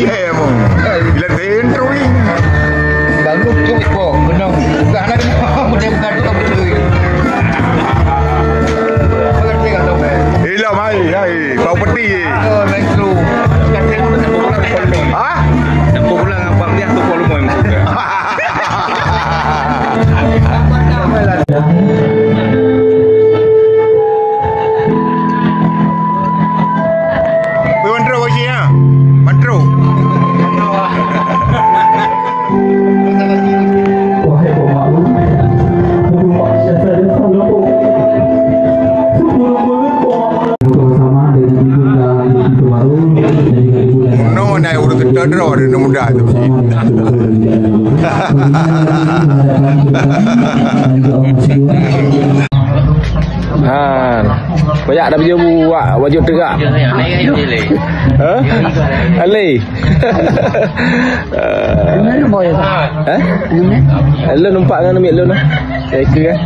mo. Bila dentro ni. Baru tu kok benang. Bukan nak bukan tu betul. Mengerti kan tu? Hilang mai, bau peti. Oh, metro. Kan tengok nak pulang. Ha? Nak pulang apa dia tu kalau mau juga. Mandro bagi ya. Mandro. Wahai pemalu, berumah siasa dan sanggup. Bersama dengan Ibunda Ibu Baru dan juga Ibu dan No na urut terdro ni muda tu. Banyak dah baju buat baju tegak. Ha? Ali. Mana boy tu? Ha? Lu nampak dengan ambil lu nah. Saya ke kan?